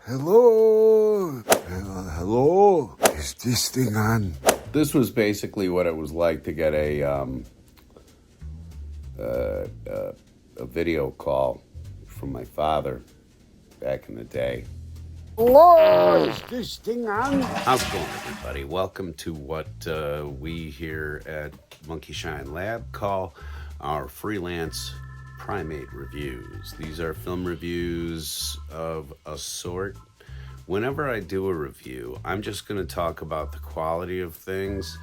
Hello? Hello? Is this thing on? This was basically what it was like to get a video call from my father back in the day. Hello? Is this thing on? How's it going, everybody? Welcome to what we here at Monkey Shine Lab call our freelance Primate reviews. These are film reviews of a sort. Whenever I do a review, I'm just going to talk about the quality of things,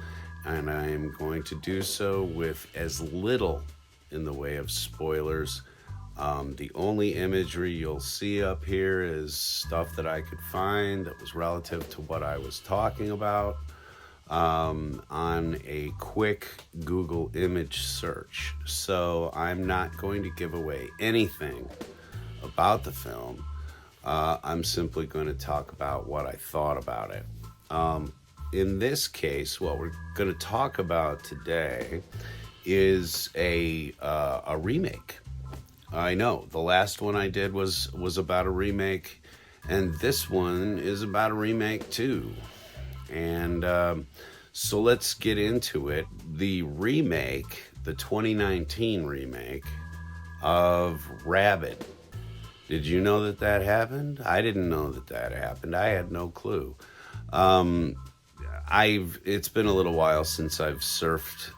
and I am going to do so with as little in the way of spoilers. The only imagery you'll see up here is stuff that I could find that was relative to what I was talking about on a quick Google image search. So I'm not going to give away anything about the film. I'm simply going to talk about what I thought about it. In this case, what we're going to talk about today is a remake. I know the last one I did was about a remake, and this one is about a remake too. And so let's get into it. The remake, the 2019 remake of RABID. Did you know that happened? I didn't know that happened. I had no clue. It's been a little while since I've surfed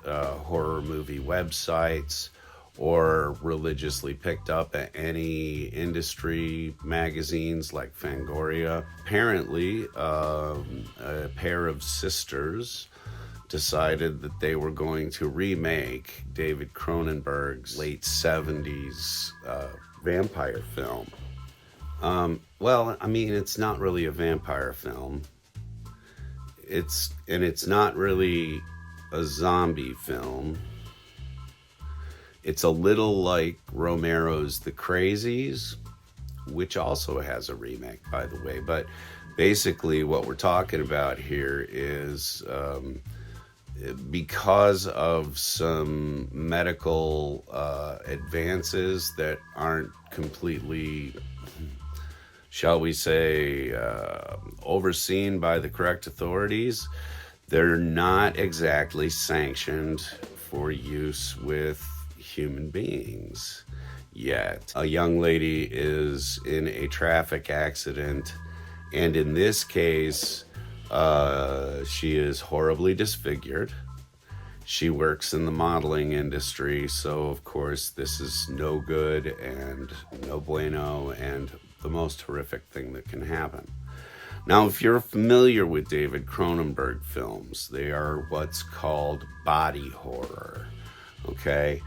horror movie websites or religiously picked up at any industry magazines like Fangoria. Apparently, a pair of sisters decided that they were going to remake David Cronenberg's late 70s vampire film. Well, I mean, it's not really a vampire film. It's not really a zombie film. It's a little like Romero's The Crazies, which also has a remake, by the way. But basically what we're talking about here is because of some medical advances that aren't completely, shall we say, overseen by the correct authorities, they're not exactly sanctioned for use with human beings yet. A young lady is in a traffic accident, and in this case, she is horribly disfigured. She works in the modeling industry, so of course this is no good and no bueno and the most horrific thing that can happen. Now, if you're familiar with David Cronenberg films, they are what's called body horror, okay?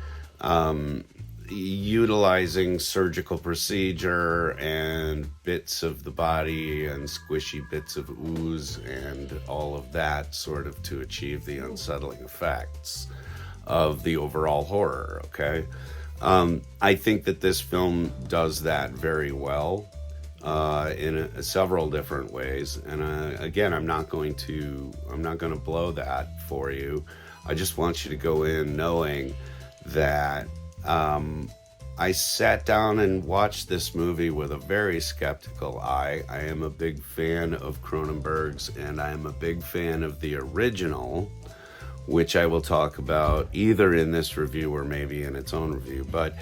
Utilizing surgical procedure and bits of the body and squishy bits of ooze and all of that sort of to achieve the unsettling effects of the overall horror, okay? I think that this film does that very well in several different ways, and again, I'm not going to blow that for you. I just want you to go in knowing that I sat down and watched this movie with a very skeptical eye. I am a big fan of Cronenberg's, and I am a big fan of the original, which I will talk about either in this review or maybe in its own review. But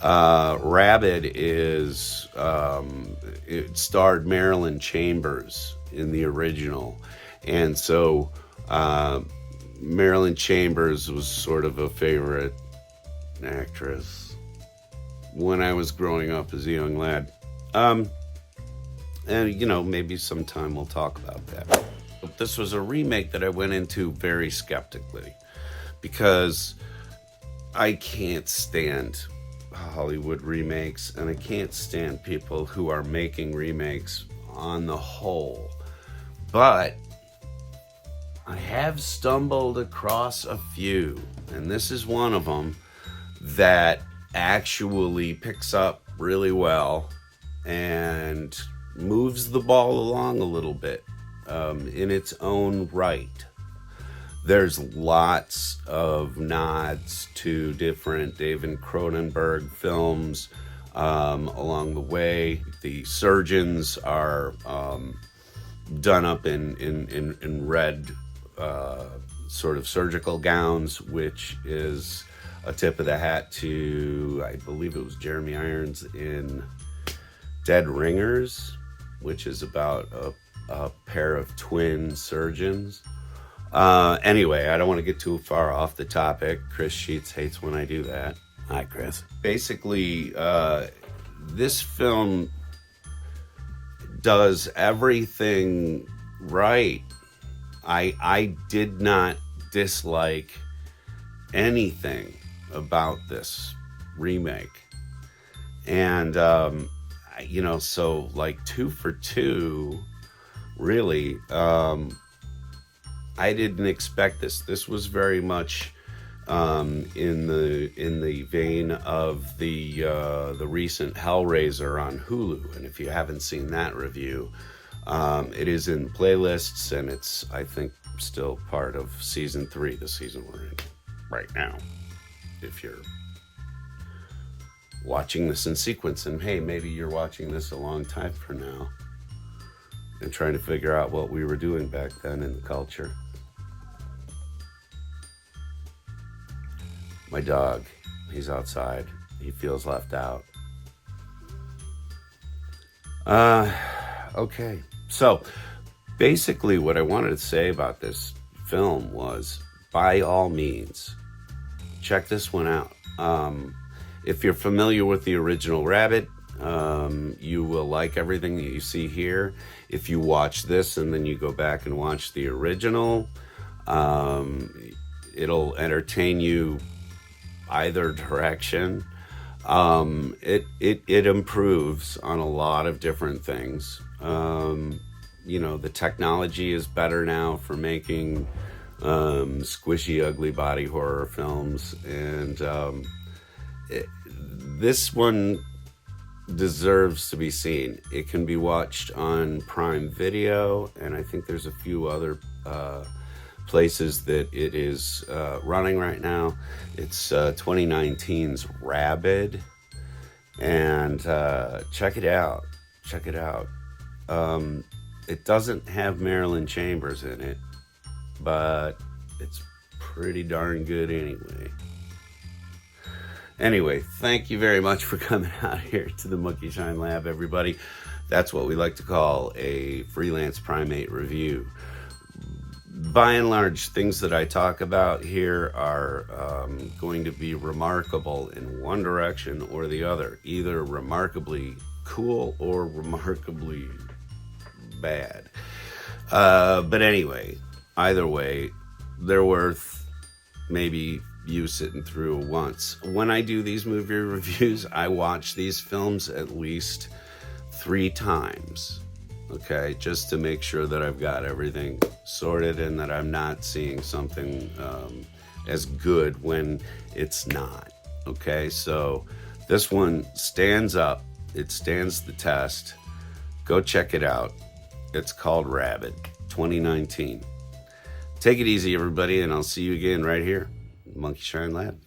RABID is, it starred Marilyn Chambers in the original. And so Marilyn Chambers was sort of a favorite actress when I was growing up as a young lad. And, you know, maybe sometime we'll talk about that. But this was a remake that I went into very skeptically because I can't stand Hollywood remakes, and I can't stand people who are making remakes on the whole. But I have stumbled across a few, and this is one of them that actually picks up really well and moves the ball along a little bit in its own right. There's lots of nods to different David Cronenberg films along the way. The surgeons are done up in red sort of surgical gowns, which is a tip of the hat to, I believe it was Jeremy Irons in Dead Ringers, which is about a pair of twin surgeons. Anyway, I don't want to get too far off the topic. Chris Sheets hates when I do that. Hi, Chris. Basically, this film does everything right. I did not dislike anything about this remake. And, so like 2 for 2, really, I didn't expect this. This was very much in the vein of the recent Hellraiser on Hulu. And if you haven't seen that review, it is in playlists, and it's, I think, still part of season 3, the season we're in right now. If you're watching this in sequence, and hey, maybe you're watching this a long time from now and trying to figure out what we were doing back then in the culture. My dog, he's outside. He feels left out. Okay. So basically what I wanted to say about this film was, by all means, check this one out. If you're familiar with the original RABID, you will like everything that you see here. If you watch this and then you go back and watch the original, it'll entertain you either direction. It improves on a lot of different things. The technology is better now for making squishy, ugly body horror films, and this one deserves to be seen. It can be watched on Prime Video, and I think there's a few other places that it is running right now. It's 2019's RABID, and check it out. It doesn't have Marilyn Chambers in it, but it's pretty darn good anyway. Anyway, thank you very much for coming out here to the Monkey Shine Lab, everybody. That's what we like to call a freelance primate review. By and large, things that I talk about here are going to be remarkable in one direction or the other, either remarkably cool or remarkably bad. But anyway, either way, they're worth maybe you sitting through once. When I do these movie reviews, I watch these films at least 3 times. Okay, just to make sure that I've got everything sorted and that I'm not seeing something as good when it's not. Okay, so this one stands up. It stands the test. Go check it out. It's called RABID 2019. Take it easy, everybody, and I'll see you again right here, Monkey Shine Lab.